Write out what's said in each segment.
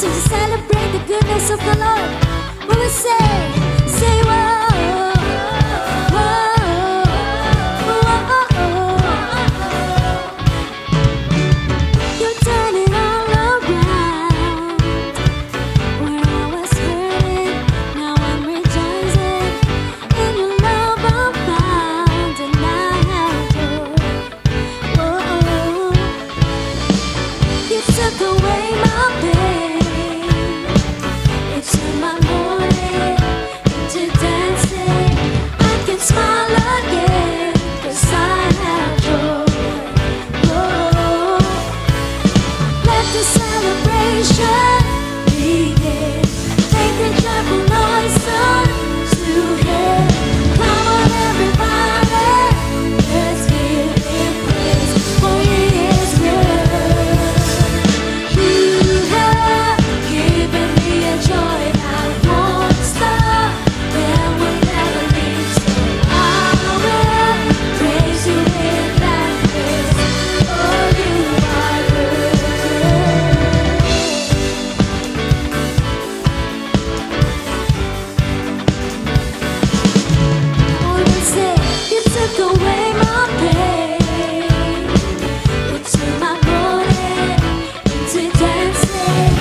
So to celebrate the goodness of the Lord, we will say whoa, whoa, whoa. You turn it all around. Where I was hurting, now I'm rejoicing. In your love I'm found, and I have joy. Whoa. You took away my pain. You turned my mourning into dancing. I can smile again, 'cause I have joy. Whoa. Let the celebration begin. Make a joyful noise unto Him. Come on, everybody, let's give Him praise, for He is good. You have given me a joy that won't stop, that will never leave. So I will praise You in gladness, for You are good. I will say, You took away my pain. You turned my mourning into dancing.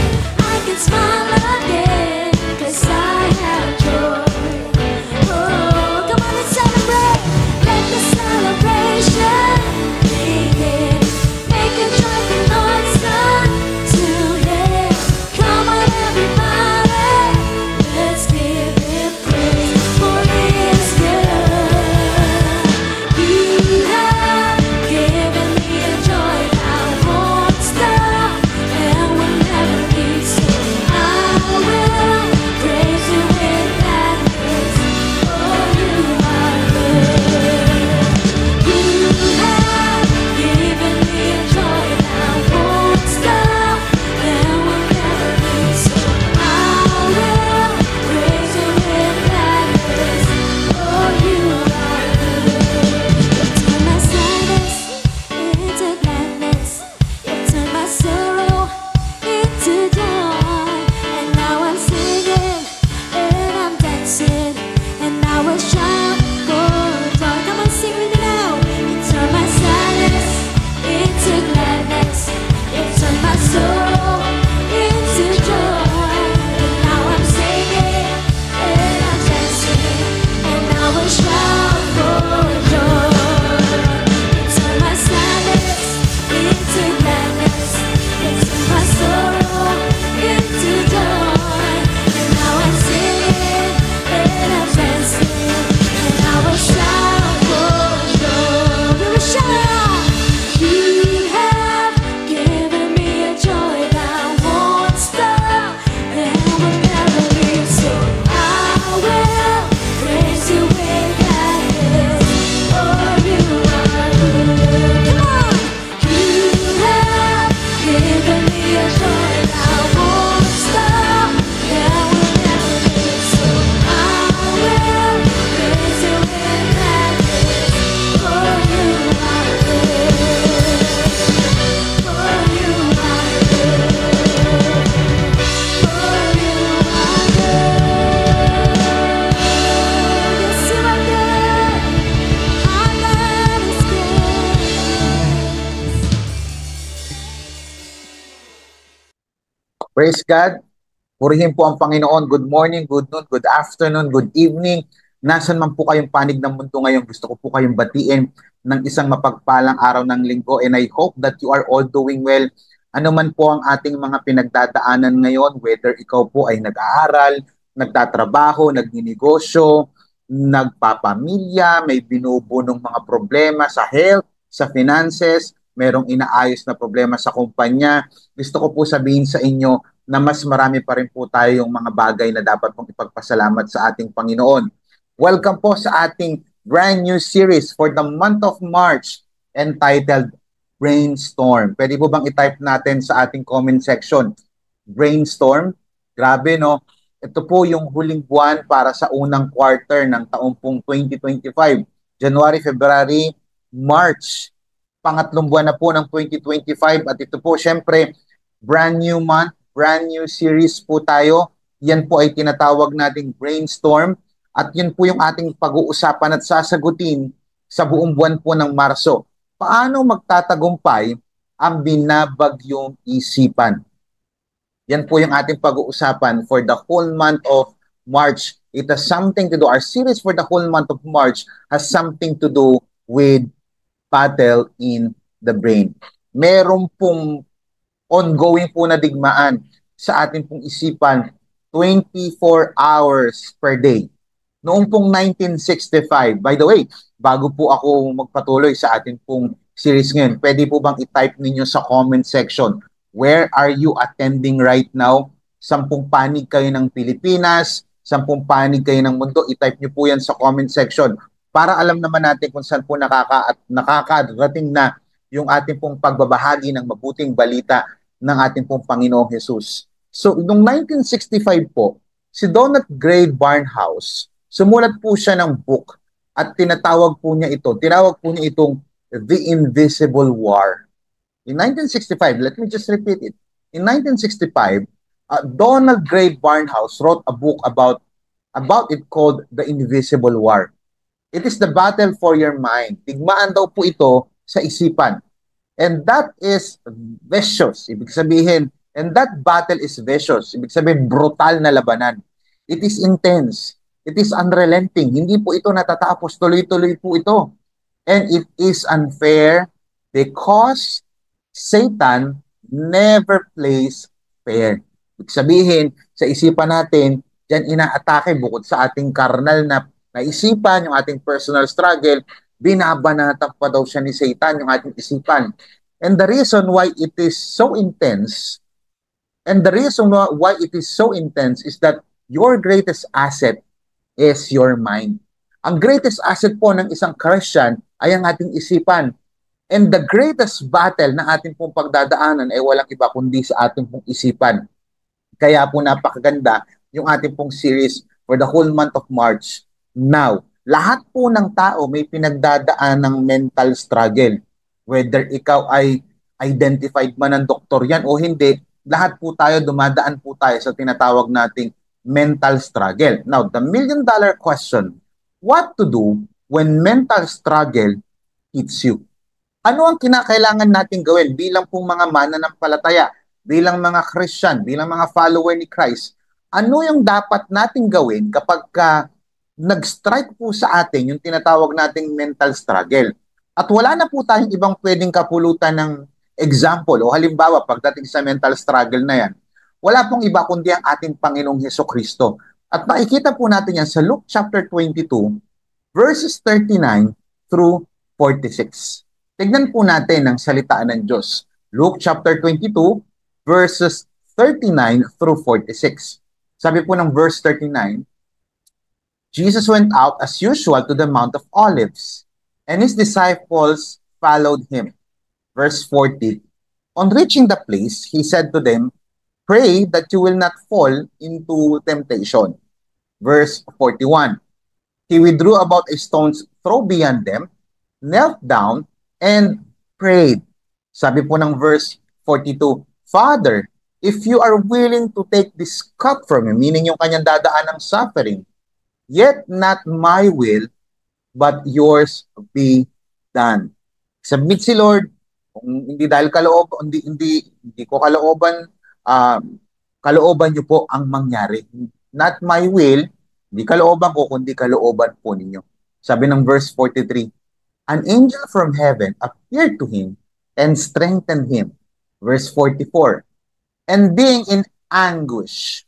I can smile again, 'cause I have joy. Oh, come on and celebrate. Let the celebration begin. Make a joyful noise unto Him. Come on, everybody, let's give Him praise, for He is good. You have given me a joy that won't stop and will never leave. So I will praise You in gladness, for You are good. You have given me a joy that won't stop and will never leave. So I will praise You in gladness, for You are good. You turn my sadness into gladness. You turn my sorrow into joy. And now I'm singing and I'm dancing, and I will shout for joy. Come on, sing with me now. You turn my sadness into gladness. You turn my sorrow into joy. And now I'm singing and I'm dancing, and I will shout for joy. You turn my sadness into gladness. You turn my sorrow into joy. And now I'm singing and I'm dancing, and I will shout for joy. We will shout. You have given me a joy that won't stop and will never leave. So I will praise You in gladness, for You are good. Come on. You have given me a joy that won't stop and will never leave. So I will praise You in gladness, for You are good. For You are good. For You are good. Yes, You are good. Our God is good. Praise God. Purihin po ang Panginoon. Good morning, good noon, good afternoon, good evening. Nasaan man po kayong panig ng mundo ngayon, gusto ko po kayong batiin ng isang mapagpalang araw ng linggo, and I hope that you are all doing well. Ano man po ang ating mga pinagdadaanan ngayon, whether ikaw po ay nag-aaral, nagtatrabaho, nagninegosyo, nagpapamilya, may binubunong mga problema sa health, sa finances, merong inaayos na problema sa kumpanya. Gusto ko po sabihin sa inyo na mas marami pa rin po tayong mga bagay na dapat pong ipagpasalamat sa ating Panginoon. Welcome po sa ating brand new series for the month of March entitled Brainstorm. Pwede po bang i-type natin sa ating comment section? Brainstorm? Grabe, no? Ito po yung huling buwan para sa unang quarter ng taong pong 2025. January, February, March. Pangatlong buwan na po ng 2025 at ito po syempre brand new month, brand new series po tayo. Yan po ay tinatawag nating brainstorm at yun po yung ating pag-uusapan at sasagutin sa buong buwan po ng Marso. Paano magtatagumpay ang binabagyong isipan? Yan po yung ating pag-uusapan for the whole month of March. It has something to do, our series for the whole month of March has something to do with battle in the brain. Meron pong ongoing po na digmaan sa ating pong isipan 24 hours per day. Noong pong 1965, by the way, bago po ako magpatuloy sa ating pong series ngayon, pwede po bang i-type ninyo sa comment section, where are you attending right now? Sampung panig kayo ng Pilipinas, sampung panig kayo ng mundo, i-type nyo po yan sa comment section para alam naman natin kung saan po nakakarating na yung ating pong pagbabahagi ng mabuting balita ng ating pong Panginoong Jesus. So, noong 1965 po, si Donald Gray Barnhouse, sumulat po siya ng book at tinawag po niya itong The Invisible War. In 1965, let me just repeat it. In 1965, Donald Gray Barnhouse wrote a book about it called The Invisible War. It is the battle for your mind. Digmaan daw po ito sa isipan. And that is vicious. Ibig sabihin, and that battle is vicious. Ibig sabihin, brutal na labanan. It is intense. It is unrelenting. Hindi po ito natatapos. Tuloy-tuloy po ito. And it is unfair because Satan never plays fair. Ibig sabihin, sa isipan natin, diyan inaatake bukod sa ating karnal na isipan, yung ating personal struggle, binabanatan pa daw siya ni Satan yung ating isipan. And the reason why it is so intense, is that your greatest asset is your mind. Ang greatest asset po ng isang Christian ay ang ating isipan. And the greatest battle na ating pong pagdadaanan ay walang iba kundi sa ating pong isipan. Kaya po napakaganda yung ating pong series for the whole month of March. Now, lahat po ng tao may pinagdadaan ng mental struggle. Whether ikaw ay identified man ng doktor yan o hindi, lahat po tayo dumadaan po tayo sa tinatawag nating mental struggle. Now, the million-dollar question, what to do when mental struggle hits you? Ano ang kinakailangan natin gawin bilang pong mga mananampalataya, bilang mga Christian, bilang mga follower ni Christ? Ano yung dapat natin gawin kapag nag-strike po sa atin yung tinatawag nating mental struggle? At wala na po tayong ibang pwedeng kapulutan ng example o halimbawa pagdating sa mental struggle na yan. Wala pong iba kundi ang ating Panginoong Hesukristo. At makikita po natin yan sa Luke chapter 22, verses 39 through 46. Tignan po natin ang salitaan ng Diyos. Luke chapter 22, verses 39 through 46. Sabi po ng verse 39, Jesus went out as usual to the Mount of Olives, and his disciples followed him. Verse 40, on reaching the place, he said to them, pray that you will not fall into temptation. Verse 41, he withdrew about a stone's throw beyond them, knelt down, and prayed. Sabi po ng verse 42, Father, if you are willing to take this cup from me, meaning yung kanyang dadaan ng suffering, yet not my will, but yours be done. Submit si Lord, kung hindi dahil hindi ko kalooban, kalooban niyo po ang mangyari. Not my will, hindi kalooban ko, kundi kalooban po ninyo. Sabi ng verse 43, an angel from heaven appeared to him and strengthened him. Verse 44, and being in anguish.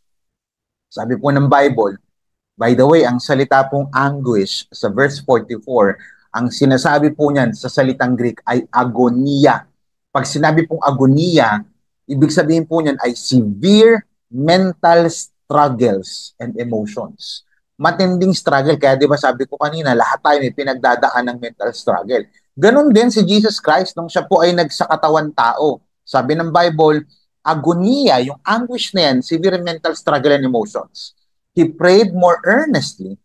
Sabi po ng Bible, by the way, ang salita pong anguish sa verse 44, ang sinasabi po niyan sa salitang Greek ay agonia. Pag sinabi pong agonia, ibig sabihin po niyan ay severe mental struggles and emotions. Matinding struggle. Kaya di ba sabi ko kanina, lahat tayo may pinagdadaan ng mental struggle. Ganon din si Jesus Christ nung siya po ay nagsakatawan tao. Sabi ng Bible, agonia, yung anguish na yan, severe mental struggle and emotions. He prayed more earnestly,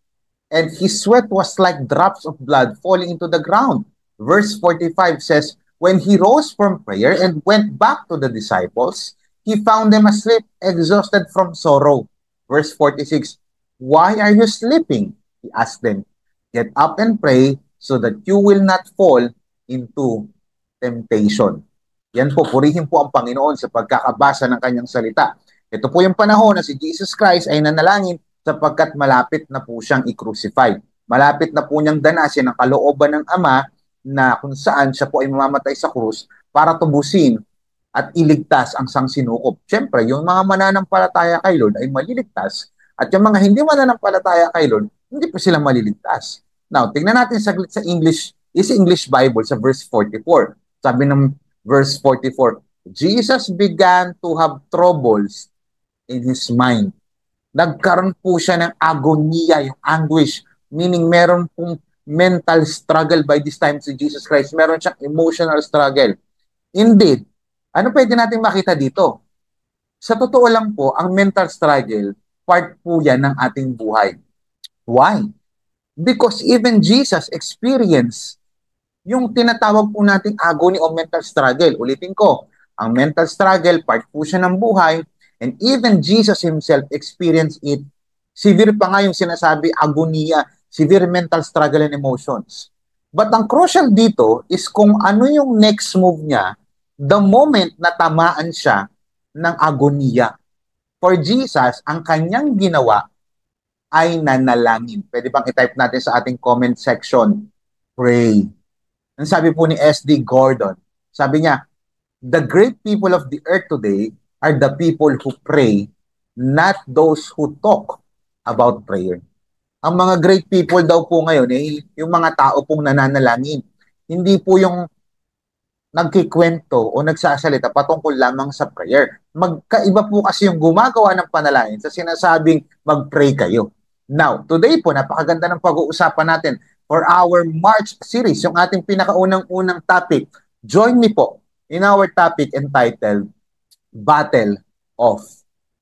and his sweat was like drops of blood falling into the ground. Verse 45 says, when he rose from prayer and went back to the disciples, He found them asleep, exhausted from sorrow. Verse 46, "Why are you sleeping?" He asked them. "Get up and pray so that you will not fall into temptation." Yan po, purihin po ang Panginoon sa pagkakabasa ng kanyang salita. Ito po yung panahon na si Jesus Christ ay nanalangin sapagkat malapit na po siyang i-crucify. Malapit na po niyang danasin ang kalooban ng Ama na kung saan siya po ay mamamatay sa krus para tubusin at iligtas ang sangsinukob. Siyempre, yung mga mananampalataya kay Lord ay maliligtas at yung mga hindi mananampalataya kay Lord, hindi po sila maliligtas. Now, tingnan natin saglit sa English, is English Bible sa verse 44. Sabi ng verse 44, Jesus began to have troubles in his mind. Nagkaroon po siya ng agoniya, yung anguish, meaning meron pong mental struggle by this time si Jesus Christ. Meron siyang emotional struggle. Indeed, ano pwede natin makita dito? Sa totoo lang po, ang mental struggle, part po yan ng ating buhay. Why? Because even Jesus experienced yung tinatawag po nating agony o mental struggle. Ulitin ko, ang mental struggle, part po siya ng buhay, and even Jesus himself experienced it. Severe pa nga yung sinasabi, agoniya, severe mental struggle and emotions. But ang crucial dito is kung ano yung next move niya the moment na tamaan siya ng agoniya. For Jesus, ang kanyang ginawa ay nanalangin. Pwede bang i-type natin sa ating comment section? Pray. Ang sabi po ni S.D. Gordon, sabi niya, the great people of the earth today are the people who pray, not those who talk about prayer. Ang mga great people daw po ngayon, yung mga tao pong nananalangin. Hindi po yung nagkikwento o nagsasalita patungkol lamang sa prayer. Magkaiba po kasi yung gumagawa ng panalangin sa sinasabing mag-pray kayo. Now, today po, napakaganda ng pag-uusapan natin for our March series, yung ating pinakaunang-unang topic. Join me po in our topic entitled Battle of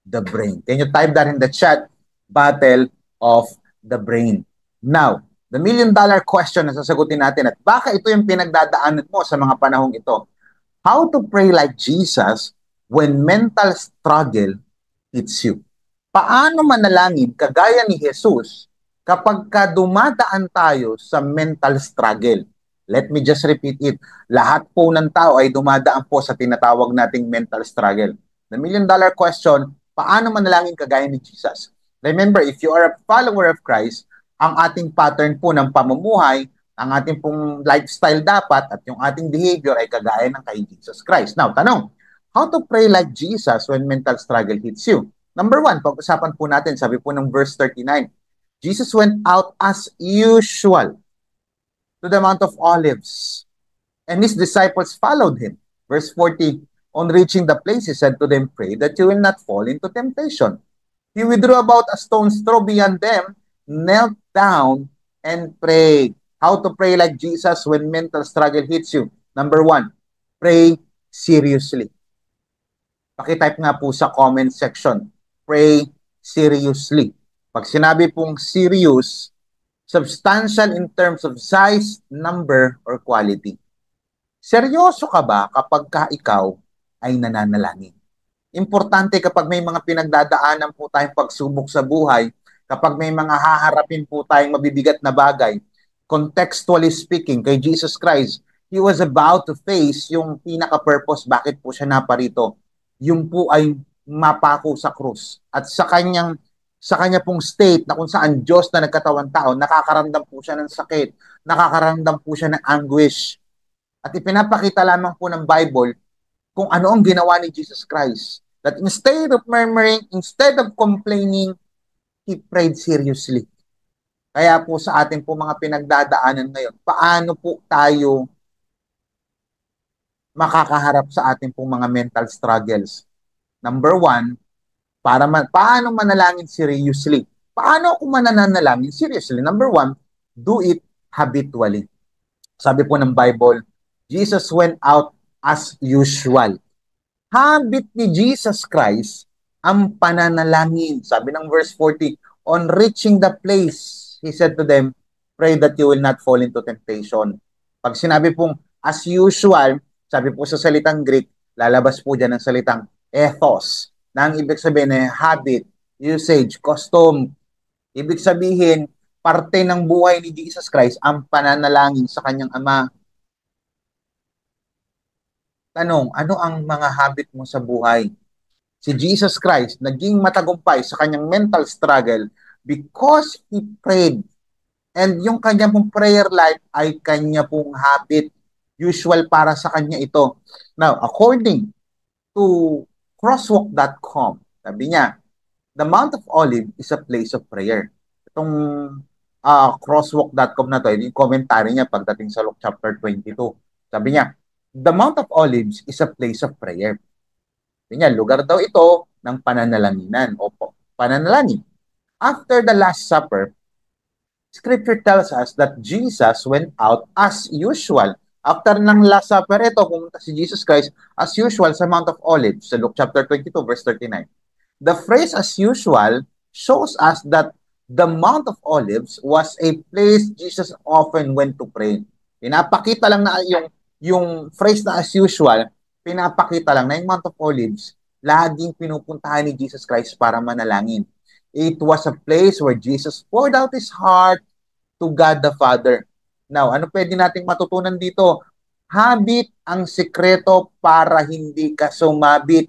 the Brain. Can you type that in the chat? Battle of the Brain. Now, the million-dollar question na sasagutin natin at baka ito yung pinagdadaanan mo sa mga panahong ito. How to pray like Jesus when mental struggle hits you? Paano manalangin kagaya ni Jesus kapag dumadaan tayo sa mental struggle? Let me just repeat it. Lahat po ng tao ay dumadaan po sa tinatawag nating mental struggle. The million-dollar question, paano manalangin kagaya ni Jesus? Remember, if you are a follower of Christ, ang ating pattern po ng pamumuhay, ang ating pong lifestyle dapat at yung ating behavior ay kagaya ng kay Jesus Christ. Now, tanong, how to pray like Jesus when mental struggle hits you? Number one, pag-usapan po natin, sabi po ng verse 39, Jesus went out as usual to the Mount of Olives, and his disciples followed him. Verse 40, on reaching the place, he said to them, pray that you will not fall into temptation. He withdrew about a stone's throw beyond them, knelt down, and prayed. How to pray like Jesus when mental struggle hits you? Number one, pray seriously. Pakitype nga po sa comment section, pray seriously. Pag sinabi pong serious, substantial in terms of size, number, or quality. Seryoso ka ba kapag ikaw ay nananalangin? Importante kapag may mga pinagdadaanan po tayong pagsubok sa buhay, kapag may mga haharapin po tayong mabibigat na bagay, contextually speaking, kay Jesus Christ, He was about to face yung pinaka-purpose bakit po siya naparito. Yung po ay mapako sa krus. At sa kanya pong state na kung saan Diyos na nagkatawan tao, nakakaramdam po siya ng sakit, nakakaramdam po siya ng anguish. At ipinapakita lamang po ng Bible kung ano ang ginawa ni Jesus Christ. That instead of murmuring, instead of complaining, He prayed seriously. Kaya po sa ating po mga pinagdadaanan ngayon, paano po tayo makakaharap sa ating po mga mental struggles? Number one, paano manalangin seriously? Paano ako mananalangin seriously? Number one, do it habitually. Sabi po ng Bible, Jesus went out as usual. Habit ni Jesus Christ ang pananalangin. Sabi ng verse 40, on reaching the place, He said to them, pray that you will not fall into temptation. Pag sinabi pong as usual, sabi po sa salitang Greek, lalabas po dyan ang salitang ethos, na ang ibig sabihin ay habit, usage, custom. Ibig sabihin, parte ng buhay ni Jesus Christ ang pananalangin sa kanyang Ama. Tanong, ano ang mga habit mo sa buhay? Si Jesus Christ naging matagumpay sa kanyang mental struggle because he prayed. And yung kanya pong prayer life ay kanya pong habit. Usual para sa kanya ito. Now, according to crosswalk.com, sabi niya, the Mount of Olives is a place of prayer. Itong crosswalk.com na to, yung commentary niya pagdating sa Luke chapter 22. Sabi niya, the Mount of Olives is a place of prayer. Sabi niya, lugar daw ito ng pananalanginan. Opo, pananalangin. After the Last Supper, Scripture tells us that Jesus went out as usual. After ng Last Supper, ito, pumunta si Jesus Christ as usual sa Mount of Olives, sa Luke chapter 22, verse 39. The phrase as usual shows us that the Mount of Olives was a place Jesus often went to pray. Pinapakita lang na yung phrase na as usual, pinapakita lang na yung Mount of Olives, laging pinupuntahan ni Jesus Christ para manalangin. It was a place where Jesus poured out His heart to God the Father. Now, ano pwede nating matutunan dito? Habit ang sikreto para hindi ka sumabit.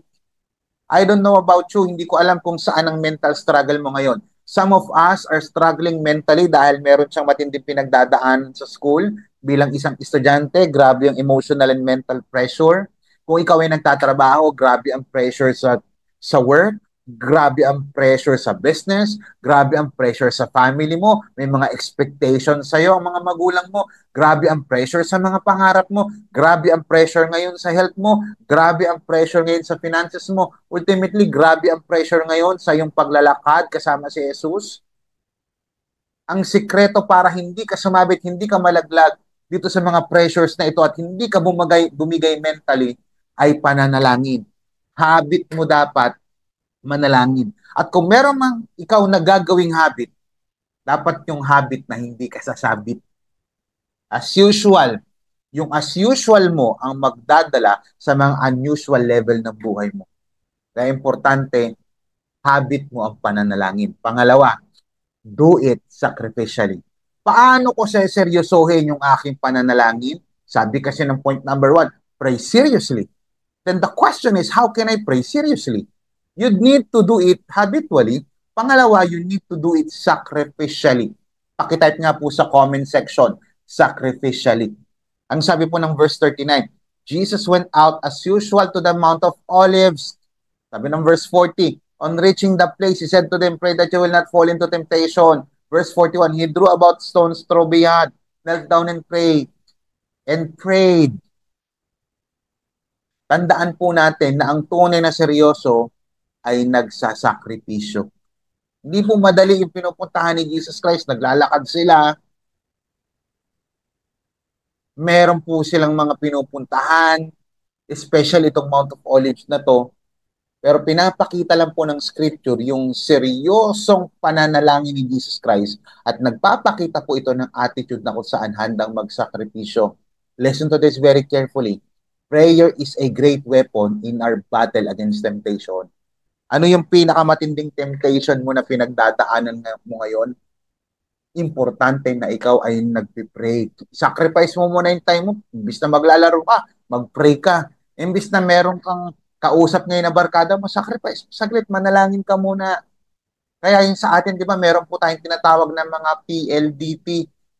I don't know about you, hindi ko alam kung saan ang mental struggle mo ngayon. Some of us are struggling mentally dahil meron siyang matinding pinagdadaan sa school bilang isang estudyante, grabe yung emotional and mental pressure. Kung ikaw ay nagtatrabaho, grabe ang pressure sa work, grabe ang pressure sa business, grabe ang pressure sa family mo, may mga expectations sa'yo ang mga magulang mo, grabe ang pressure sa mga pangarap mo, grabe ang pressure ngayon sa health mo, grabe ang pressure ngayon sa finances mo, ultimately, grabe ang pressure ngayon sa iyong paglalakad kasama si Jesus. Ang sikreto para hindi ka sumabit, hindi ka malaglag dito sa mga pressures na ito at hindi ka bumigay mentally ay pananalangin. Habit mo dapat manalangin. At kung meron mang ikaw na gagawing habit, dapat yung habit na hindi ka sasabit. As usual, yung as usual mo ang magdadala sa mga unusual level ng buhay mo. Kaya importante, habit mo ang pananalangin. Pangalawa, do it sacrificially. Paano ko seryosohin yung aking pananalangin? Sabi kasi ng point number 1, pray seriously. Then the question is, how can I pray seriously? You need to do it habitually. Pangalawa, you need to do it sacrificially. Pakitype nga po sa comment section, sacrificially. Ang sabi po ng verse 39, Jesus went out as usual to the Mount of Olives. Sabi ng verse 40, on reaching the place, he said to them, pray that you will not fall into temptation. Verse 41, he drew about stones throw beyond, knelt down and prayed. And prayed. Tandaan po natin na ang tunay na seryoso ay nagsasakripisyo. Hindi po madali yung pinupuntahan ni Jesus Christ. Naglalakad sila. Meron po silang mga pinupuntahan, especially itong Mount of Olives na to. Pero pinapakita lang po ng scripture yung seryosong pananalangin ni Jesus Christ at nagpapakita po ito ng attitude na kung saan handang magsakripisyo. Listen to this very carefully. Prayer is a great weapon in our battle against temptation. Ano yung pinakamatinding temptation mo na pinagdadaanan mo ngayon? Importante na ikaw ay nagpipray. Sacrifice mo muna yung time mo. Imbis na maglalaro ka, mag-pray ka. Imbis na meron kang kausap ngayon na barkada mo, sacrifice. Saglit, manalangin ka muna. Kaya yung sa atin, di ba, meron po tayong tinatawag ng mga PLDT.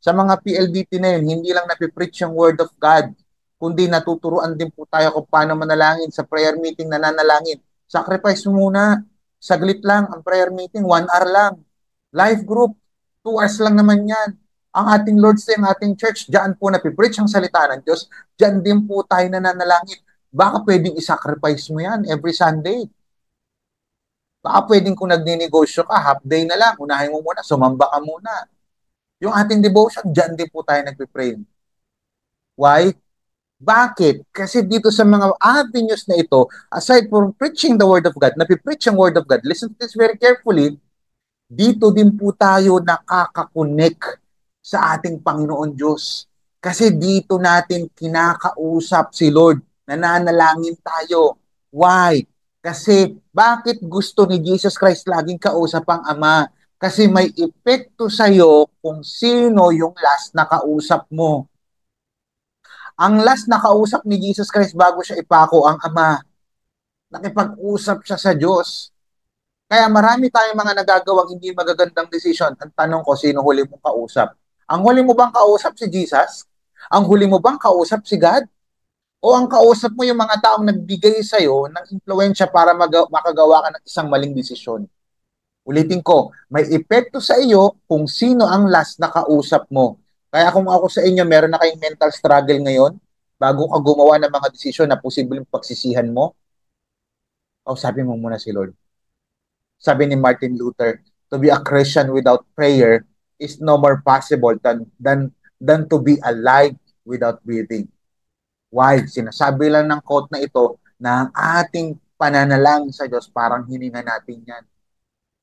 Sa mga PLDT na yun, hindi lang napipreach yung Word of God, kundi natuturuan din po tayo kung paano manalangin sa prayer meeting na nanalangin. Sacrifice mo muna. Saglit lang ang prayer meeting, 1 hour lang. Life group, 2 hours lang naman yan. Ang ating Lord's Day, ang ating church, diyan po napipreach ang salita ng Diyos. Diyan din po tayo nananalangin. Baka pwedeng isacrifice mo yan every Sunday. Baka pwedeng kung nagninegosyo ka, half day na lang, unahin mo muna, sumamba ka muna. Yung ating devotion, diyan din po tayo nagpipray. Why? Bakit? Kasi dito sa mga avenues na ito, aside from preaching the Word of God, napipreach ang Word of God, listen to this very carefully, dito din po tayo nakakakonek sa ating Panginoon Diyos. Kasi dito natin kinakausap si Lord, nananalangin tayo. Why? Kasi bakit gusto ni Jesus Christ laging kausap ang Ama? Kasi may epekto sa'yo kung sino yung last na kausap mo. Ang last na kausap ni Jesus Christ bago siya ipako ang Ama, nakipag-usap siya sa Diyos. Kaya marami tayong mga nagagawang hindi magagandang desisyon. Ang tanong ko, sino huli mong kausap? Ang huli mo bang kausap si Jesus? Ang huli mo bang kausap si God? O ang kausap mo yung mga taong nagbigay sa'yo ng impluensya para makagawa ka ng isang maling desisyon? Ulitin ko, may epekto sa iyo kung sino ang last na kausap mo. Kaya kung ako sa inyo, meron na kayong mental struggle ngayon, bago ka gumawa ng mga desisyon na posibleng pagsisihan mo, kausapin mo muna si Lord. Sabi ni Martin Luther, to be a Christian without prayer is no more possible than to be alive without breathing. Why? Sinasabi lang ng quote na ito na ang ating pananalangin sa Diyos, parang hininga natin yan.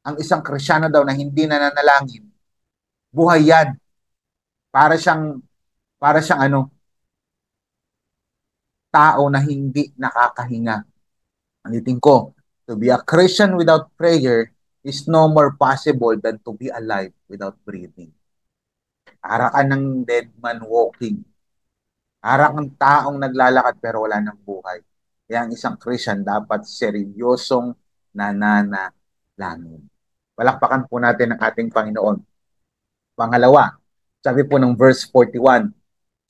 Ang isang Krisyano daw na hindi nananalangin, buhay yan. Para siyang tao na hindi nakakahinga. Anitin ko, to be a Christian without prayer is no more possible than to be alive without breathing. Para ka ng dead man walking. Para kang taong naglalakad pero wala ng buhay. Kaya ang isang Christian dapat seryosong nananalangin. Palakpakan po natin ang ating Panginoon. Pangalawa, sabi po ng verse 41,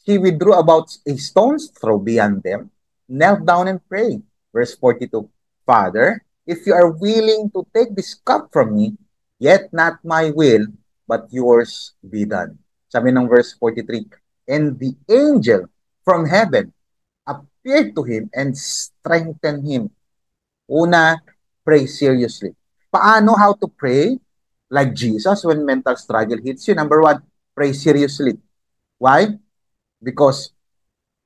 he withdrew about a stone's throw beyond them, knelt down and prayed. Verse 42, Father, if you are willing to take this cup from me, yet not my will, but yours be done. Sabi ng verse 43, and the angel from heaven appeared to him and strengthened him. Una, pray seriously. Paano how to pray? Like Jesus, when mental struggle hits you, number one, pray seriously. Why? Because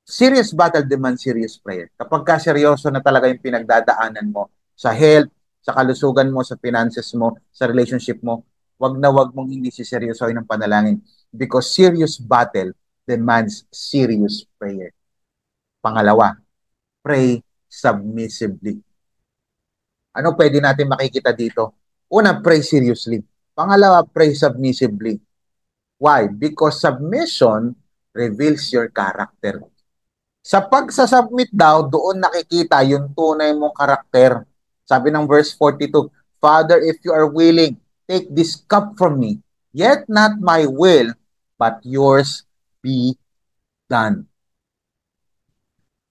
serious battle demands serious prayer. Kapag ka seryoso na talaga yung pinagdadaanan mo sa health, sa kalusugan mo, sa finances mo, sa relationship mo, wag na wag mong hindi siseryosohin ng panalangin. Because serious battle demands serious prayer. Pangalawa, pray submissively. Ano pwede natin makikita dito? Una, pray seriously. Pangalawa, pray submissively. Why? Because submission reveals your character. Sa pagsasubmit daw, doon nakikita yung tunay mong karakter. Sabi ng verse 42, Father, if you are willing, take this cup from me. Yet not my will, but yours be done.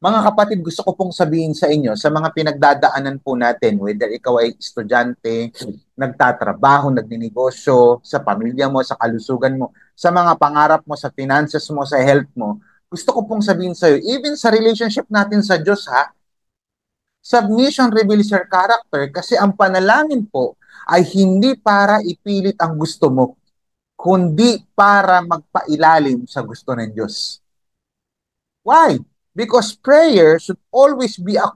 Mga kapatid, gusto ko pong sabihin sa inyo, sa mga pinagdadaanan po natin, whether ikaw ay estudyante, nagtatrabaho, nagninegosyo, sa pamilya mo, sa kalusugan mo, sa mga pangarap mo, sa finances mo, sa health mo, gusto ko pong sabihin sa iyo, even sa relationship natin sa Diyos, submission reveals your character kasi ang panalangin po ay hindi para ipilit ang gusto mo, kundi para magpailalim sa gusto ng Diyos. Why? Because prayer should always be our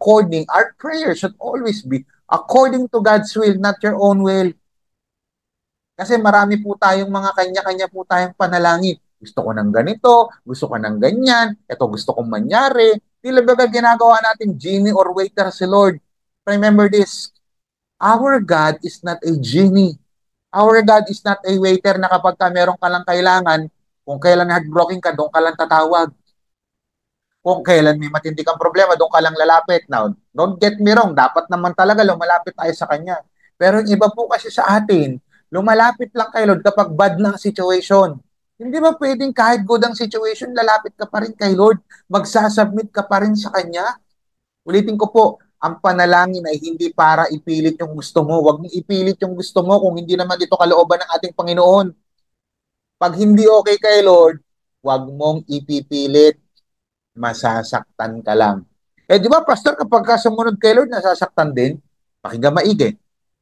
prayer should always be according to God's will, not your own will. Kasi marami po tayong mga kanya-kanya po tayong panalangin. Gusto ko ng ganito, gusto ko ng ganyan, ito gusto kong manyari. Tila baga ginagawa natin genie or waiter si Lord. Remember this, our God is not a genie. Our God is not a waiter na kapag meron ka lang kailangan, kung kailan heartbroken ka, doon ka lang tatawag. Kung kailan may matindi kang problema, doon ka lang lalapit. Now, don't get me wrong, dapat naman talaga lumalapit tayo sa Kanya. Pero yung iba po kasi sa atin, lumalapit lang kay Lord kapag bad na ang situation. Hindi ba pwedeng kahit good ang situation, lalapit ka pa rin kay Lord, magsasubmit ka pa rin sa Kanya? Ulitin ko po, ang panalangin ay hindi para ipilit yung gusto mo. Huwag mong ipilit yung gusto mo kung hindi naman ito kalooban ng ating Panginoon. Pag hindi okay kay Lord, huwag mong ipipilit, masasaktan ka lang. Di ba, Pastor, kapag ka sumunod kay Lord, nasasaktan din? Pakinggan maigi.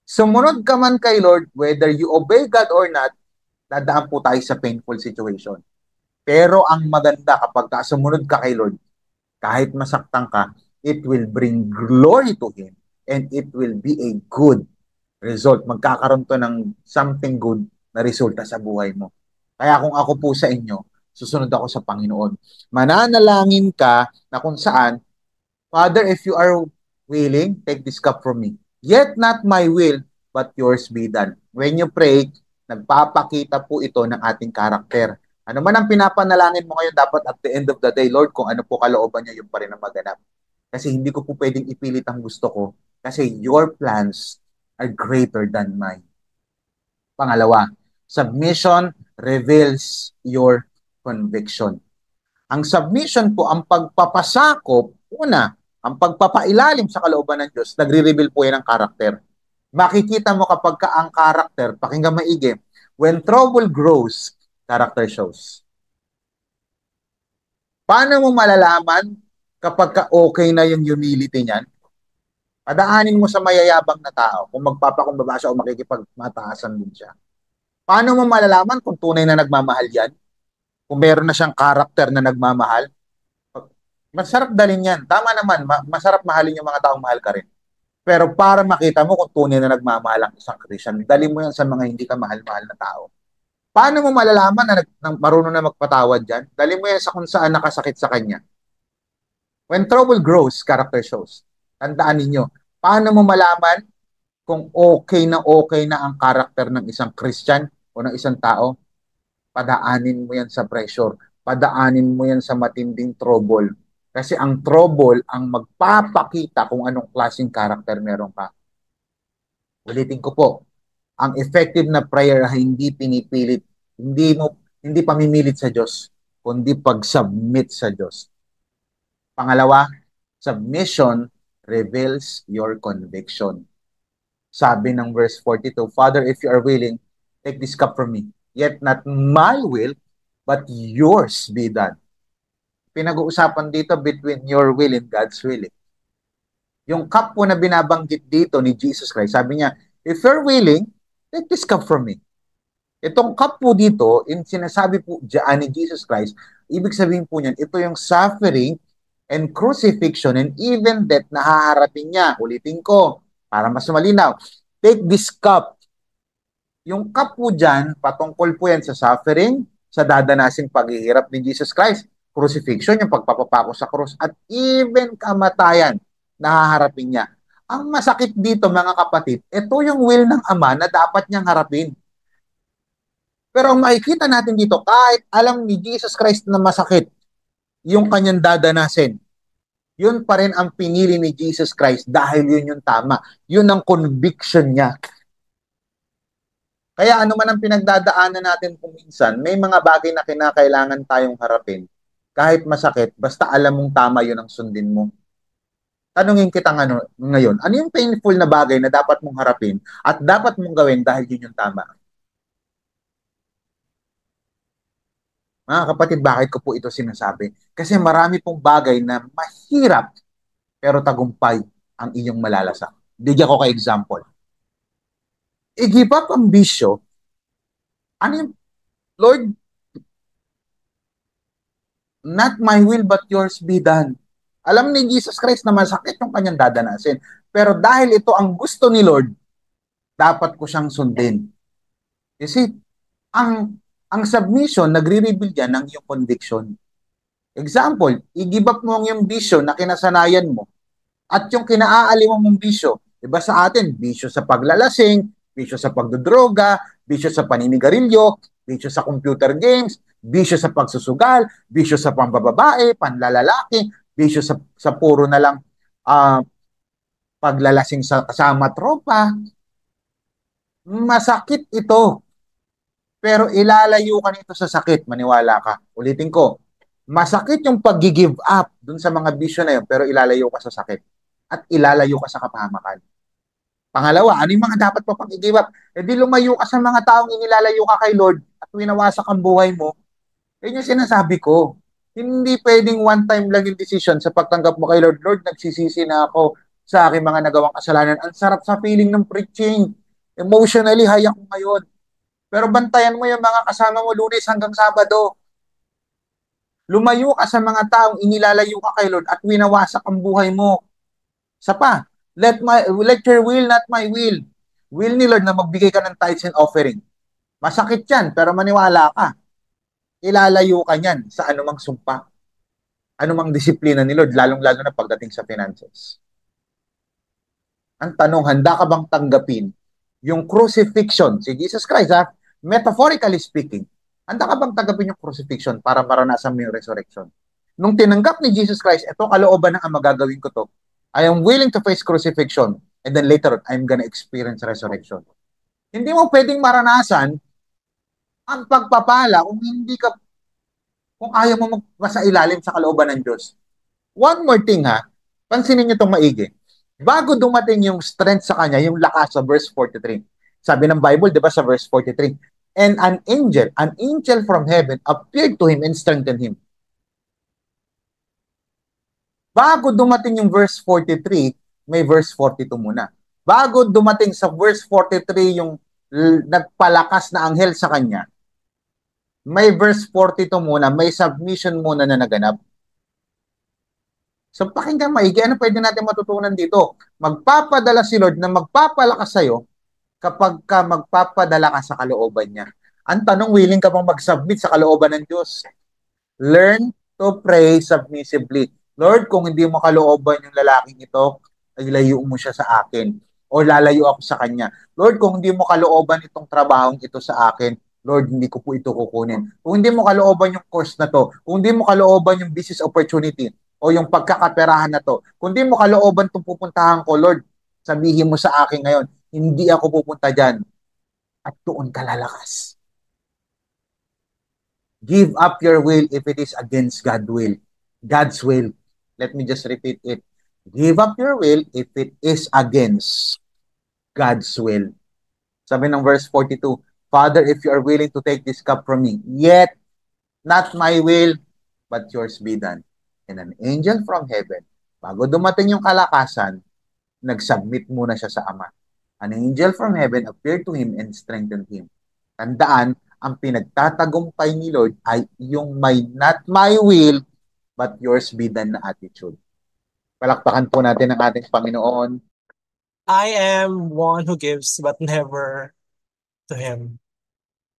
Sumunod ka man kay Lord, whether you obey God or not, dadaan po tayo sa painful situation. Pero ang maganda kapag ka sumunod ka kay Lord, kahit masaktan ka, it will bring glory to Him and it will be a good result. Magkakaroon to ng something good na resulta sa buhay mo. Kaya kung ako po sa inyo, susunod ako sa Panginoon. Mananalangin ka na kung saan, Father, if you are willing, take this cup from me. Yet not my will, but yours be done. When you pray, nagpapakita po ito ng ating karakter. Ano man ang pinapanalangin mo ngayon, dapat at the end of the day, Lord, kung ano po kalooban niya, yung pa rin ang maganap. Kasi hindi ko po pwedeng ipilit ang gusto ko kasi your plans are greater than mine. Pangalawa, submission reveals your conviction. Ang submission po, ang pagpapasakop, una, ang pagpapailalim sa kalooban ng Diyos, nagre-reveal po yan ng karakter. Makikita mo kapag ka ang karakter, pakinggan maigi, when trouble grows, character shows. Paano mo malalaman kapag ka okay na yung humility niyan? Padaanin mo sa mayayabang na tao kung magpapakumbaba siya o makikipagmataasan din siya. Paano mo malalaman kung tunay na nagmamahal yan? Kung meron na siyang karakter na nagmamahal? Masarap dalhin yan. Tama naman, masarap mahalin yung mga taong mahal ka rin. Pero para makita mo kung tunay na nagmamahal ang isang Christian, dali mo yan sa mga hindi ka mahal-mahal na tao. Paano mo malalaman na marunong na magpatawad dyan? Dali mo yan sa kung saan nakasakit sa kanya. When trouble grows, character shows. Tandaan ninyo, paano mo malaman kung okay na ang karakter ng isang Christian o ng isang tao? Padaanin mo yan sa pressure. Padaanin mo yan sa matinding trouble. Kasi ang trouble ang magpapakita kung anong klaseng karakter meron ka. Ulitin ko po, ang effective na prayer ay hindi pinipilit, hindi pamimilit sa Diyos, kundi pag-submit sa Diyos. Pangalawa, submission reveals your conviction. Sabi ng verse 42, Father, if you are willing, take this cup from me. Yet not my will, but yours be done. Pinag-uusapan dito between your will and God's will. Yung cup po na binabanggit dito ni Jesus Christ, sabi niya, if you're willing, take this cup from me. Itong cup po dito, in sinasabi po diyan ni Jesus Christ, ibig sabihin po niyan, ito yung suffering and crucifixion and even death na haharapin niya. Ulitin ko, para mas malinaw. Take this cup. Yung cup po dyan, patungkol po yan sa suffering, sa dadanasing paghihirap ni Jesus Christ, crucifixion, yung pagpapapako sa krus, at even kamatayan na haharapin niya. Ang masakit dito, mga kapatid, ito yung will ng Ama na dapat niyang harapin. Pero ang makikita natin dito, kahit alam ni Jesus Christ na masakit yung kanyang dadanasin, yun pa rin ang pinili ni Jesus Christ dahil yun yung tama. Yun ang conviction niya. Kaya ano man ang pinagdadaanan natin kung minsan, may mga bagay na kinakailangan tayong harapin. Kahit masakit, basta alam mong tama yun ang sundin mo. Tanungin kita ngayon, ano yung painful na bagay na dapat mong harapin at dapat mong gawin dahil yun yung tama? Mga kapatid, bakit ko po ito sinasabi? Kasi marami pong bagay na mahirap pero tagumpay ang inyong malalasak. Bigyan ko kay example. I-give up ang bisyo. Ano yung, Lord, not my will but yours be done. Alam ni Jesus Christ na masakit yung kanyang dadanasin. Pero dahil ito ang gusto ni Lord, dapat ko siyang sundin. You see, ang submission, nagre-reveal yan ng iyong conviction. Example, i-give up mo ang iyong bisyo na kinasanayan mo at yung kinaaaliw mong bisyo. Diba sa atin, bisyo sa paglalasing, bisyo sa pagdodroga, bisyo sa paninigarilyo, bisyo sa computer games, bisyo sa pagsusugal, bisyo sa pambababae, panlalalaki, bisyo sa puro na lang paglalasing sa kasama tropa. Masakit ito. Pero ilalayo ka nito sa sakit, maniwala ka. Ulitin ko, masakit yung pag-give up dun sa mga bisyo na yun, pero ilalayo ka sa sakit. At ilalayo ka sa kapahamakan. Pangalawa, ano yung mga dapat pa pang i-give up? E di lumayo ka sa mga taong inilalayo ka kay Lord at winawasak ang buhay mo. Yun yung sinasabi ko. Hindi pwedeng one time lang yung decision sa pagtanggap mo kay Lord. Lord, nagsisisi na ako sa aking mga nagawang kasalanan. Ang sarap sa feeling ng preaching. Emotionally, high ako ngayon. Pero bantayan mo yung mga kasama mo Lunes hanggang Sabado. Lumayo ka sa mga taong inilalayo ka kay Lord at winawasak ang buhay mo. Sa pa, let your will, not my will. Will ni Lord na magbigay ka ng tithes and offering. Masakit yan, pero maniwala ka. Ilalayo ka niyan sa anumang sumpa. Anumang disiplina ni Lord, lalong-lalo na pagdating sa finances. Ang tanong, handa ka bang tanggapin yung crucifixion? Si Jesus Christ, metaphorically speaking, handa ka bang tanggapin yung crucifixion para maranasan mo yung resurrection? Nung tinanggap ni Jesus Christ, ito kalooban ng Ama, gagawin ko to. I am willing to face crucifixion and then later on, I'm gonna experience resurrection. Hindi mo pwedeng maranasan ang pagpapala kung ayaw mo ilalim sa kalooban ng Diyos. One more thing pansinin niyo itong maigi. Bago dumating yung strength sa kanya, yung lakas sa verse 43. Sabi ng Bible, di ba sa verse 43, and an angel from heaven appeared to him and strengthened him. Bago dumating yung verse 43, may verse 42 muna. Bago dumating sa verse 43 yung nagpalakas na anghel sa kanya, may verse 42 muna, may submission muna na naganap. So pakinggan maigi, ano pwede natin matutunan dito? Magpapadala si Lord na magpapalakas sa'yo kapag ka magpapadala ka sa kalooban niya. Ang tanong, willing ka bang mag-submit sa kalooban ng Diyos? Learn to pray submissively. Lord, kung hindi mo kalooban yung lalaking ito, ay layo mo siya sa akin. O lalayo ako sa kanya. Lord, kung hindi mo kalooban itong trabahong ito sa akin, Lord, hindi ko po ito kukunin. Kung hindi mo kalooban yung course na to, kung hindi mo kalooban yung business opportunity, o yung pagkakaperahan na to, kung hindi mo kalooban itong pupuntahan ko, Lord, sabihin mo sa akin ngayon, hindi ako pupunta dyan. At doon ka lalakas. Give up your will if it is against God's will. God's will. Let me just repeat it. Give up your will if it is against God's will. Sabi ng verse 42, Father, if you are willing to take this cup from me, yet not my will, but yours be done. And an angel from heaven, bago dumating yung kalakasan, nag-submit muna siya sa Ama. An angel from heaven appeared to him and strengthened him. Tandaan, ang pinagtatagumpay ni Lord ay yung may not my will, but yours be done na attitude. Palakpakan po natin ang ating Panginoon. I am one who gives but never to Him.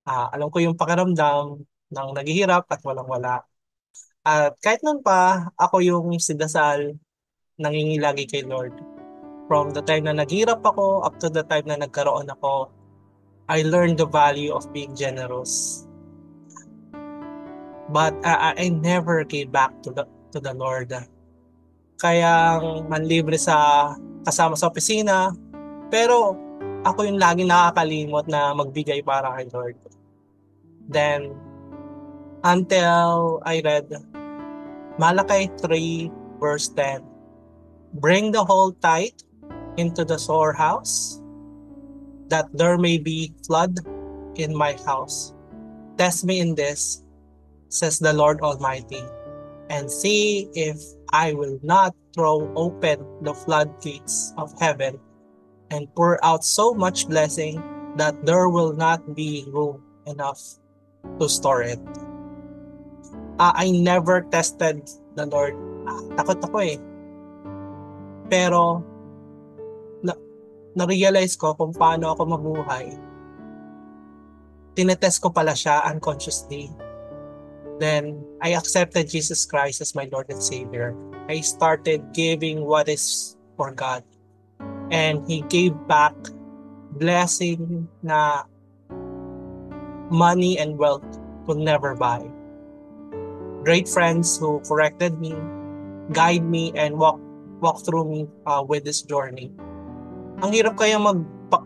Alam ko yung pakiramdam ng naghihirap at walang-wala. At kahit nun pa, ako yung sidasal nangingilagi kay Lord. From the time na naghirap ako up to the time na nagkaroon ako, I learned the value of being generous. But I never gave back to the Lord. Kaya manlibre sa kasama sa opisina, pero ako yung laging nakakalimot na magbigay para kay Lord. Then, until I read Malachi 3 verse 10, bring the whole tithe into the storehouse, that there may be flood in my house. Test me in this, says the Lord Almighty, and see if I will not throw open the floodgates of heaven and pour out so much blessing that there will not be room enough to store it. I never tested the Lord. Takot ako eh. Pero na-realize ko kung paano ako mabuhay. Tinetest ko pala siya unconsciously. Then, I accepted Jesus Christ as my Lord and Savior. I started giving what is for God. And He gave back blessing na money and wealth could never buy. Great friends who corrected me, guide me, and walk through me with this journey. Ang hirap kaya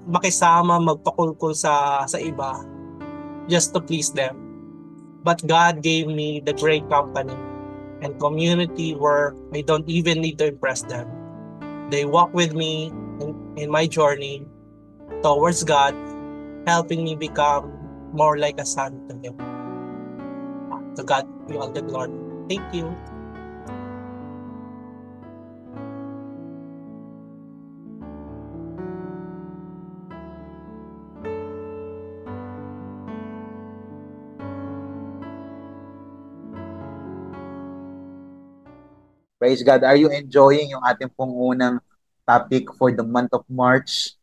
makisama, magpakulkul sa iba just to please them. But God gave me the great company and community where I don't even need to impress them. They walk with me in my journey towards God, helping me become more like a son to Him. To God be all the glory. Thank you. Praise God. Are you enjoying yung ating pong unang topic for the month of March?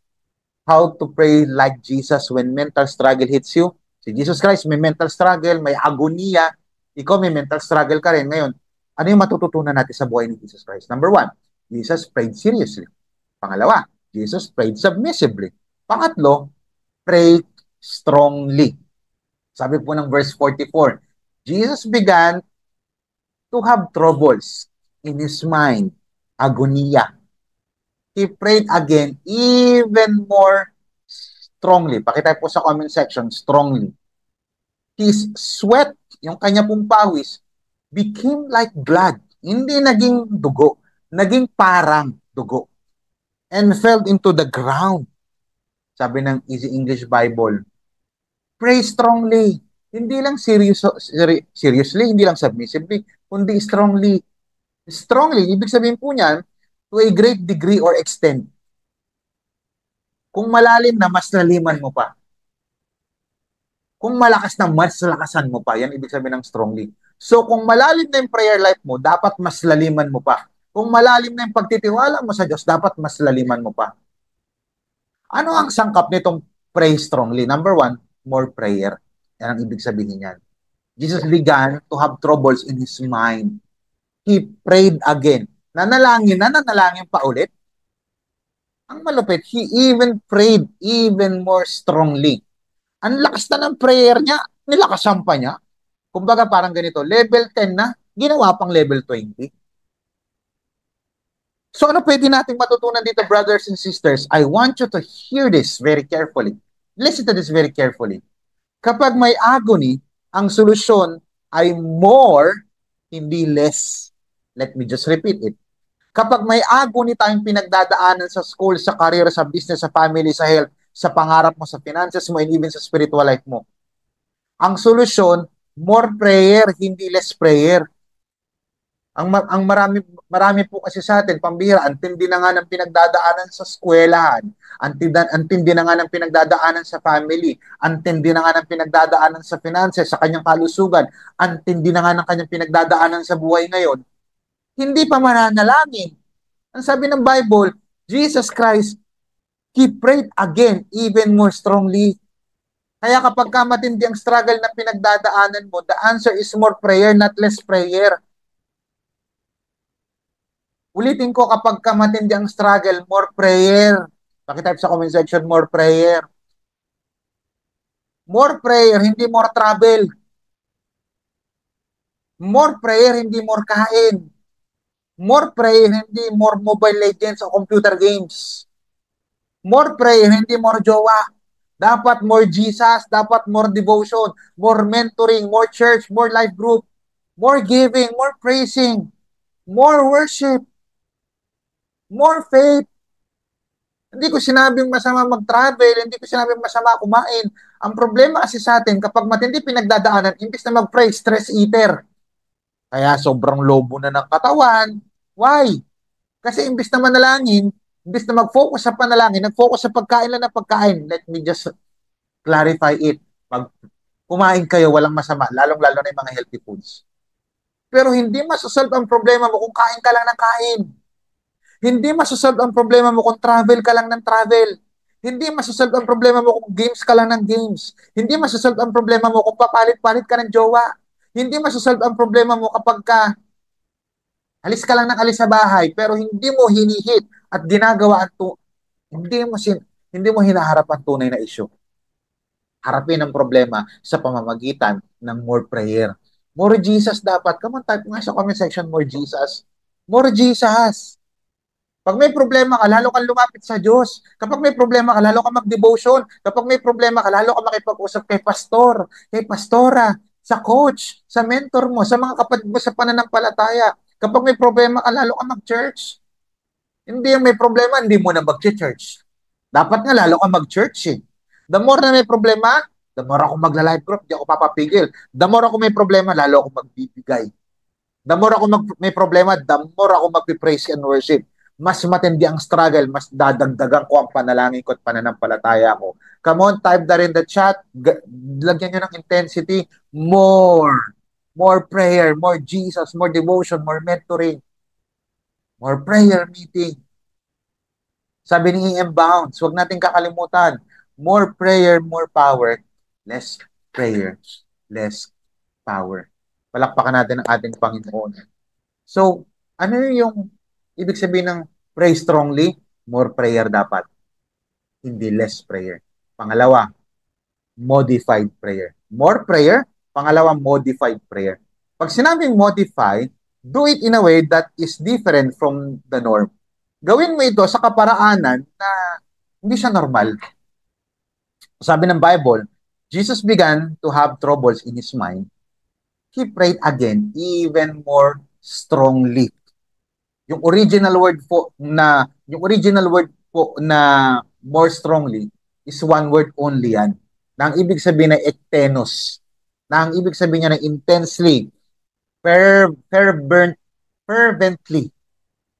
How to pray like Jesus when mental struggle hits you? Si Jesus Christ may mental struggle, may agonia. Ikaw may mental struggle ka rin. Ngayon, ano yung matututunan natin sa buhay ni Jesus Christ? Number one, Jesus prayed seriously. Pangalawa, Jesus prayed submissively. Pangatlo, pray strongly. Sabi po ng verse 44, Jesus began to have troubles in his mind, agonia. He prayed again even more strongly. Pakita po sa comment section, strongly. His sweat, yung kanya pong pawis, became like blood. Hindi naging dugo, naging parang dugo. And fell into the ground. Sabi ng Easy English Bible, pray strongly. Hindi lang seriously, hindi lang submissively, kundi strongly. Strongly, ibig sabihin po niyan, to a great degree or extent. Kung malalim na, mas laliman mo pa. Kung malakas na, mas lakasan mo pa. Yan ibig sabihin ng strongly. So, kung malalim na yung prayer life mo, dapat mas laliman mo pa. Kung malalim na yung pagtitiwala mo sa Diyos, dapat mas laliman mo pa. Ano ang sangkap nitong pray strongly? Number one, more prayer. Yan ang ibig sabihin niyan. Jesus began to have troubles in his mind. He prayed again. Nanalangin pa ulit. Ang malupit, he even prayed even more strongly. Ang lakas na ng prayer niya, nilakasan pa niya. Kumbaga parang ganito, level 10 na, ginawa pang level 20. So ano pwede nating matutunan dito, brothers and sisters? I want you to hear this very carefully. Listen to this very carefully. Kapag may agony, ang solusyon ay more, hindi less. Let me just repeat it. Kapag may agony tayong pinagdadaanan sa school, sa career, sa business, sa family, sa health, sa pangarap mo, sa finances mo, and even sa spiritual life mo, ang solusyon, more prayer, hindi less prayer. Ang marami po kasi sa atin, pambihira, antindi na nga ng pinagdadaanan sa eskwelahan, antindi na nga ng pinagdadaanan sa family, antindi na nga ng pinagdadaanan sa finances, sa kanyang kalusugan, antindi na nga ng kanyang pinagdadaanan sa buhay ngayon, hindi pa mananalangin. Ang sabi ng Bible, Jesus Christ, He prayed again even more strongly. Kaya kapag matindi ang struggle na pinagdadaanan mo, the answer is more prayer, not less prayer. Ulitin ko, kapag matindi ang struggle, more prayer. Pakitype sa comment section, more prayer. More prayer, hindi more travel. More prayer, hindi more kain. More prayer, hindi more mobile legends o computer games. More prayer, hindi more jowa. Dapat more Jesus, dapat more devotion, more mentoring, more church, more life group, more giving, more praising, more worship, more faith. Hindi ko sinabing masama mag-travel, hindi ko sinabing masama kumain. Ang problema kasi sa atin, kapag matindi pinagdadaanan, imbis na mag-pray, stress eater. Kaya sobrang lobo na ng katawan. Why? Kasi imbis na manalangin, imbis na mag-focus sa panalangin, nag-focus sa pagkain lang ng pagkain. Let me just clarify it. Pag kumain kayo, walang masama, lalong-lalo na yung mga healthy foods. Pero hindi masasolve ang problema mo kung kain ka lang ng kain. Hindi masasolve ang problema mo kung travel ka lang ng travel. Hindi masasolve ang problema mo kung games ka lang ng games. Hindi masasolve ang problema mo kung papalit-palit ka ng jowa. Hindi masasolve ang problema mo kapag alis ka lang ng alis sa bahay, pero hindi mo hinihit at ginagawa hindi mo hinaharap ang tunay na issue. Harapin ang problema sa pamamagitan ng more prayer. More Jesus dapat. Come on, type nga sa comment section, more Jesus. More Jesus. Pag may problema ka, lalo kang lumapit sa Diyos. Kapag may problema ka, lalo kang mag-devotion. Kapag may problema ka, lalo kang makipag-usap kay pastor, kay pastora, sa coach, sa mentor mo, sa mga kapatid mo sa pananampalataya. Kapag may problema ka, lalo kang mag-church. Hindi yung may problema, hindi mo na mag-church. Dapat nga lalo kang mag-church eh. The more na may problema, the more ako magla-live group, di ako papapigil. The more ako may problema, lalo ako magbibigay. The more ako may problema, the more ako magpipraise and worship. Mas matindi ang struggle, mas dadagdagan ko ang panalangin ko at pananampalataya ko. Come on, type that in the chat. Lagyan nyo ng intensity. More. More prayer, more Jesus, more devotion, more mentoring, more prayer meeting. Sabi ni E.M. Bounds, huwag natin kakalimutan. More prayer, more power. Less prayer, less power. Palakpakan natin ang ating Panginoon. So, ano yung ibig sabihin ng pray strongly? More prayer dapat, hindi less prayer. Pangalawa, modified prayer. More prayer, pangalawa, modified prayer. Pag sinabing modify, do it in a way that is different from the norm. Gawin mo ito sa kaparaanan na hindi siya normal. Sabi ng Bible, Jesus began to have troubles in his mind. He prayed again even more strongly. Yung original word po na more strongly is one word only yan. Na ang ibig sabihin ay ektenos. Na ang ibig sabihin niya na intensely, fervently,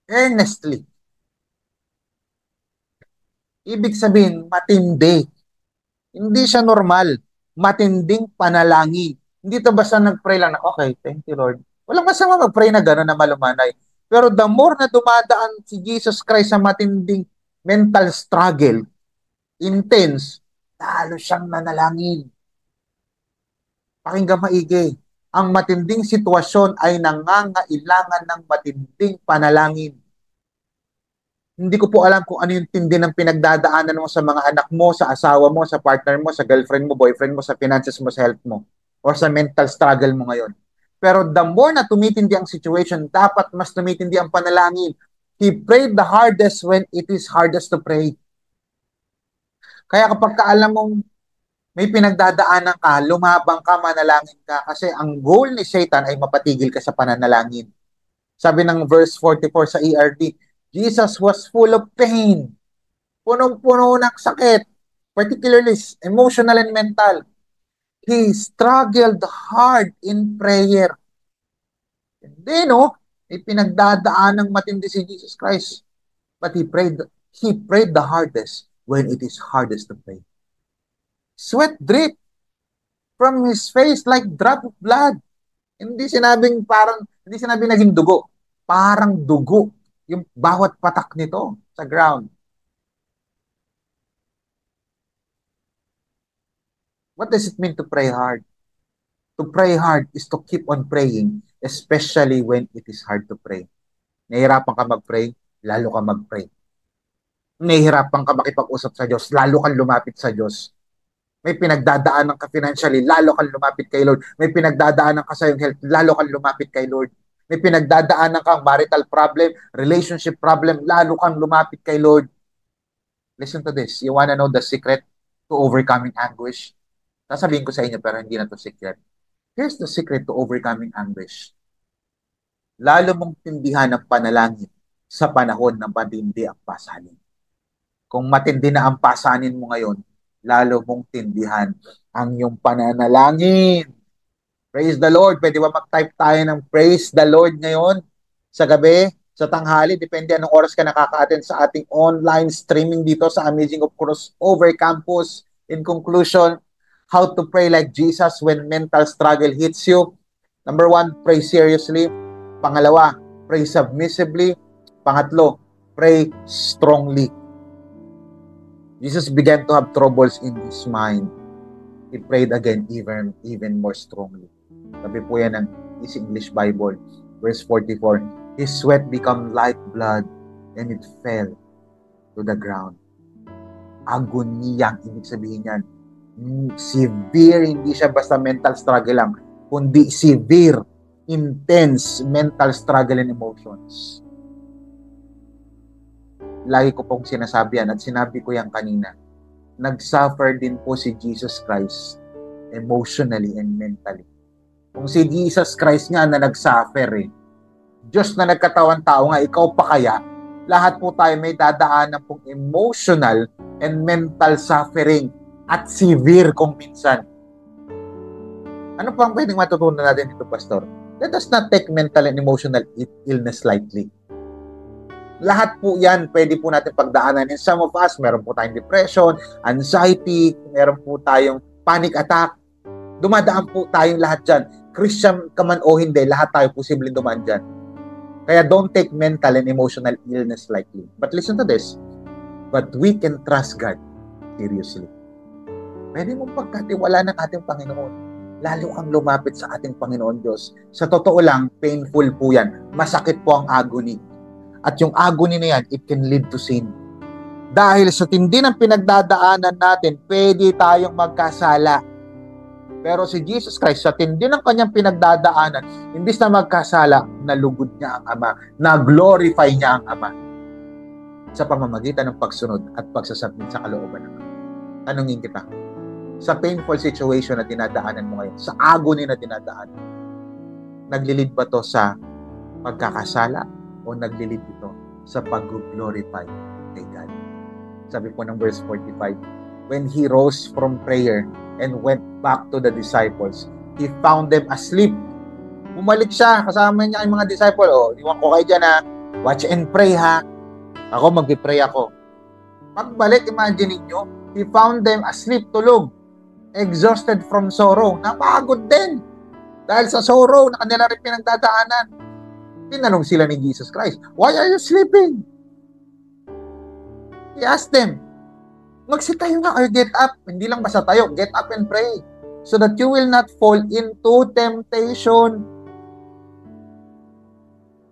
earnestly. Ibig sabihin, matindi. Hindi siya normal. Matinding panalangin. Hindi to basta nag-pray lang na, okay, thank you Lord. Walang masama mag-pray na gano'n na malumanay. Pero the more na dumadaan si Jesus Christ sa matinding mental struggle, intense, lalo siyang nanalangin. Pakinggan maigi. Ang matinding sitwasyon ay nangangailangan ng matinding panalangin. Hindi ko po alam kung ano yung tindi ng pinagdadaanan mo sa mga anak mo, sa asawa mo, sa partner mo, sa girlfriend mo, boyfriend mo, sa finances mo, sa health mo, or sa mental struggle mo ngayon. Pero the more na tumitindi ang situation, dapat mas tumitindi ang panalangin. He prayed the hardest when it is hardest to pray. Kaya kapag alam mong may pinagdadaanan ka, lumabang ka, manalangin ka, kasi ang goal ni Satan ay mapatigil ka sa pananalangin. Sabi ng verse 44 sa ERD, Jesus was full of pain. Punong-puno ng sakit, particularly emotional and mental. He struggled hard in prayer. Hindi, no? May pinagdadaan ng matindi si Jesus Christ. But he prayed the hardest when it is hardest to pray. Sweat drip from his face like drop of blood. Hindi sinabing naging dugo. Parang dugo yung bawat patak nito sa ground. What does it mean to pray hard? To pray hard is to keep on praying, especially when it is hard to pray. Nahihirapan ka mag-pray, lalo ka mag-pray. Nahihirapan ka makipag-usap sa Diyos, lalo kang lumapit sa Diyos. May pinagdadaanan ka financially, lalo kang lumapit kay Lord. May pinagdadaanan ka sa iyong health, lalo kang lumapit kay Lord. May pinagdadaanan kang marital problem, relationship problem, lalo kang lumapit kay Lord. Listen to this. You wanna know the secret to overcoming anguish? Sasabihin ko sa inyo, pero hindi na to secret. Here's the secret to overcoming anguish. Lalo mong tindihan ang panalangin sa panahon ng matindi ang pasanin. Kung matindi na ang pasanin mo ngayon, lalo mong tindihan ang iyong pananalangin. Praise the Lord. Pwede ba mag-type tayo ng praise the Lord ngayon? Sa gabi, sa tanghali, depende anong oras ka nakaka-attend sa ating online streaming dito sa Amazing of Crossover Campus. In conclusion, how to pray like Jesus when mental struggle hits you. Number 1, pray seriously. Pangalawa, pray submissively. Pangatlo, pray strongly. Jesus began to have troubles in his mind. He prayed again even more strongly. Sabi po yan ng Easy English Bible, verse 44. His sweat became like blood and it fell to the ground. Agonia, ibig sabihin yan. Severe, hindi siya basta mental struggle lang, kundi severe, intense mental struggle and emotions. Lagi ko pong sinasabi yan at sinabi ko yan kanina. Nag-suffer din po si Jesus Christ emotionally and mentally. Kung si Jesus Christ nga na nag-suffer Diyos na nagkatawan tao nga, ikaw pa kaya, lahat po tayo may dadaanan pong emotional and mental suffering at severe kung minsan. Ano pa ang pwedeng matutunan natin dito, Pastor? Let us not take mental and emotional illness lightly. Lahat po yan, pwede po natin pagdaanan. And some of us, meron po tayong depression, anxiety, meron po tayong panic attack. Dumadaan po tayong lahat dyan. Christian ka man o hindi, lahat tayo posibleng dumaan dyan. Kaya don't take mental and emotional illness lightly. But listen to this. But we can trust God seriously. Pwede mong pagkatiwala ng ating Panginoon. Lalo kang lumapit sa ating Panginoon Diyos. Sa totoo lang, painful po yan. Masakit po ang agony. At yung agony na yan, it can lead to sin. Dahil sa tindi ng pinagdadaanan natin, pwede tayong magkasala. Pero si Jesus Christ, sa tindi ng kanyang pinagdadaanan, imbis na magkasala, nalugod niya ang Ama, na-glorify niya ang Ama sa pamamagitan ng pagsunod at pagsasubmit sa kalooban ng Ama. Tanungin kita, sa painful situation na dinadaanan mo ngayon, sa agony na dinadaanan, naglilid ba to sa pagkakasala o naglilid ito sa pag-glorify kay God? Sabi po ng verse 45, when he rose from prayer and went back to the disciples, he found them asleep. Bumalik siya, kasama niya ang mga disciple. Iwan ko kayo dyan ha, watch and pray ha. Ako magpipray ako. Pagbalik, imagine niyo, he found them asleep, tulog, exhausted from sorrow. Napagod din. Dahil sa sorrow na kanila rin pinagdadaanan. Tinanong sila ni Jesus Christ, why are you sleeping? He asked them, magsitayo nga or get up. Hindi lang basta tayo, get up and pray so that you will not fall into temptation.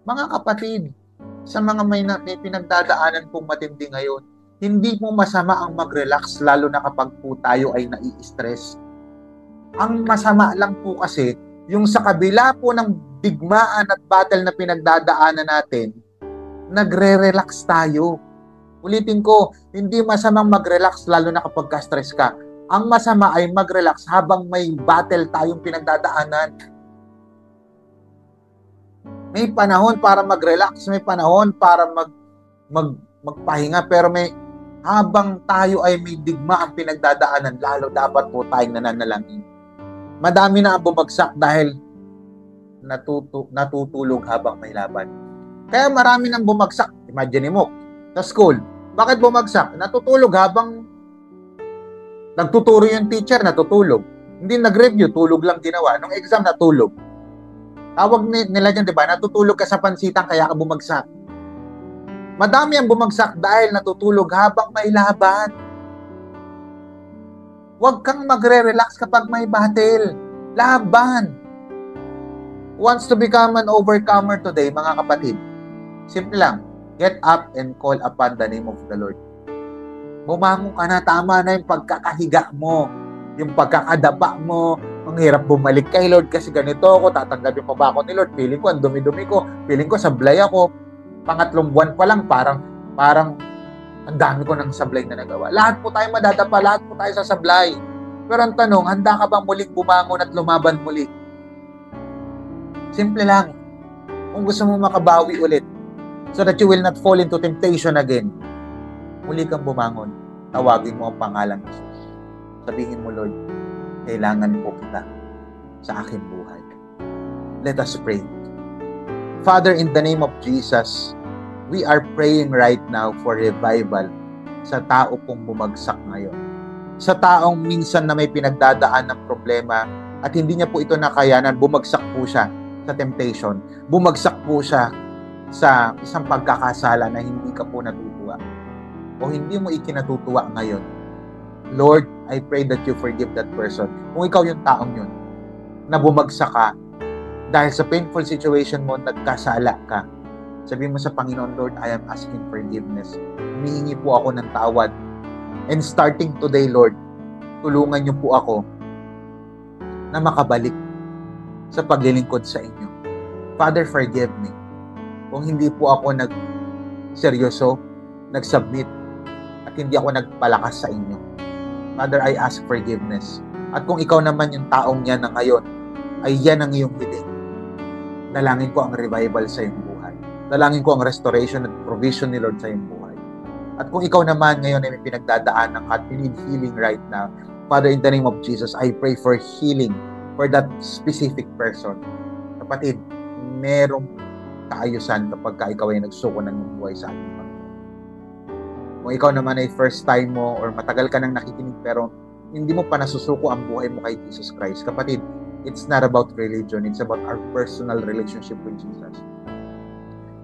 Mga kapatid, sa mga may pinagdadaanan pong matindi ngayon, hindi mo masama ang mag-relax lalo na kapag po tayo ay nai-stress. Ang masama lang po kasi, yung sa kabila po ng digmaan at battle na pinagdadaanan natin, nagre-relax tayo. Ulitin ko, hindi masamang mag-relax lalo na kapag ka-stress ka. Ang masama ay mag-relax habang may battle tayong pinagdadaanan. May panahon para mag-relax, may panahon para magpahinga, pero habang tayo ay may digma ang pinagdadaanan, lalo dapat po tayong nananalangin. Madami na ang bumagsak dahil natutulog habang may laban. Kaya marami nang bumagsak. Imagine mo, sa school, bakit bumagsak? Natutulog habang nagtuturo yung teacher, natutulog. Hindi nag-review, tulog lang ginawa. Nung exam, natulog. Tawag nila dyan, di ba? Natutulog ka sa pansitan, kaya ka bumagsak. Madami ang bumagsak dahil natutulog habang may laban. Huwag kang magre-relax kapag may battle. Laban. Wants to become an overcomer today, mga kapatid. Simple lang. Get up and call upon the name of the Lord. Bumangon ka na, tama na yung pagkakahiga mo, yung pagkakadapa mo. Ang hirap bumalik kay Lord kasi ganito ako, tatanggapin pa ba ako ni Lord? Feeling ko, ang dumi-dumi ko. Feeling ko, sablay ako. Pangatlong buwan pa lang, parang ang dami ko ng sablay na nagawa. Lahat po tayo madadapa, lahat po tayo sa sablay. Pero ang tanong, handa ka bang muling bumangon at lumaban muli? Simple lang. Kung gusto mo makabawi ulit, so that you will not fall into temptation again, muli kang bumangon. Tawagin mo ang pangalan ng Jesus. Sabihin mo, Lord, kailangan po kita sa aking buhay. Let us pray. Father, in the name of Jesus, we are praying right now for revival sa tao pong bumagsak ngayon. Sa taong minsan na may pinagdadaan ng problema at hindi niya po ito nakayanan, bumagsak po siya sa temptation. Bumagsak po siya sa isang pagkakasala na hindi ka po natutuwa o hindi mo ikinatutuwa ngayon. Lord, I pray that you forgive that person. Kung ikaw yung taong yun, na bumagsak ka, dahil sa painful situation mo, nagkasala ka, sabihin mo sa Panginoon, Lord, I am asking forgiveness. Humihingi po ako ng tawad. And starting today, Lord, tulungan niyo po ako na makabalik sa paglilingkod sa inyo. Father, forgive me. Kung hindi po ako nag-seryoso, nag-submit, at hindi ako nagpalakas sa inyo. Father, I ask forgiveness. At kung ikaw naman yung taong yan na ngayon, ay yan ang iyong hiling. Dalangin ko ang revival sa iyong buhay. Dalangin ko ang restoration at provision ni Lord sa iyong buhay. At kung ikaw naman ngayon ay may pinagdadaan ng at you need healing right now, Father, in the name of Jesus, I pray for healing for that specific person. Kapatid, merong kaayusan kapag ikaw ay nagsuko ng buhay sa ating Panginoon. Kung ikaw naman ay first time mo or matagal ka nang nakikinig pero hindi mo pa nasusuko ang buhay mo kay Jesus Christ, kapatid, it's not about religion, it's about our personal relationship with Jesus.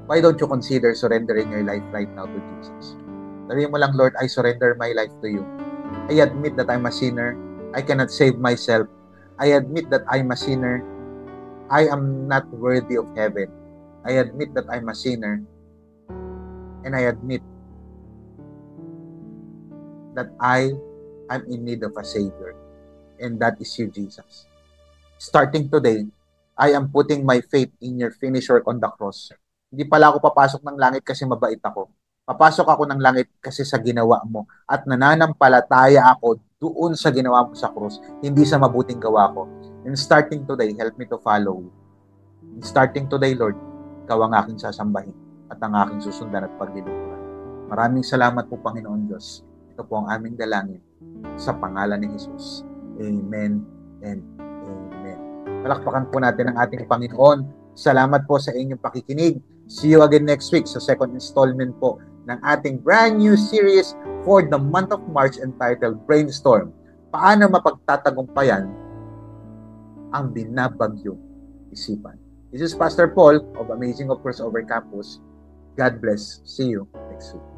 Why don't you consider surrendering your life right now to Jesus? Sabihin mo lang, Lord, I surrender my life to you. I admit that I'm a sinner. I cannot save myself. I admit that I'm a sinner. I am not worthy of heaven. I admit that I'm a sinner. And I admit that I am in need of a Savior. And that is you, Jesus. Starting today, I am putting my faith in your finished work on the cross. Hindi pala ako papasok ng langit kasi mabait ako. Papasok ako ng langit kasi sa ginawa mo. At nananampalataya ako doon sa ginawa mo sa cross, hindi sa mabuting gawa ko. And starting today, help me to follow you. And starting today, Lord, ikaw ang aking sasambahin at ang aking susundan at paglilingkuran. Maraming salamat po, Panginoon Diyos. Ito po ang aming dalangin sa pangalan ni Jesus. Amen and amen. Palakpakan po natin ang ating Panginoon. Salamat po sa inyong pakikinig. See you again next week sa second installment po ng ating brand new series for the month of March entitled Brainstorm. Paano mapagtatagumpayan ang binabagyong isipan. This is Pastor Paul of Amazing of Crossover Campus. God bless. See you next week.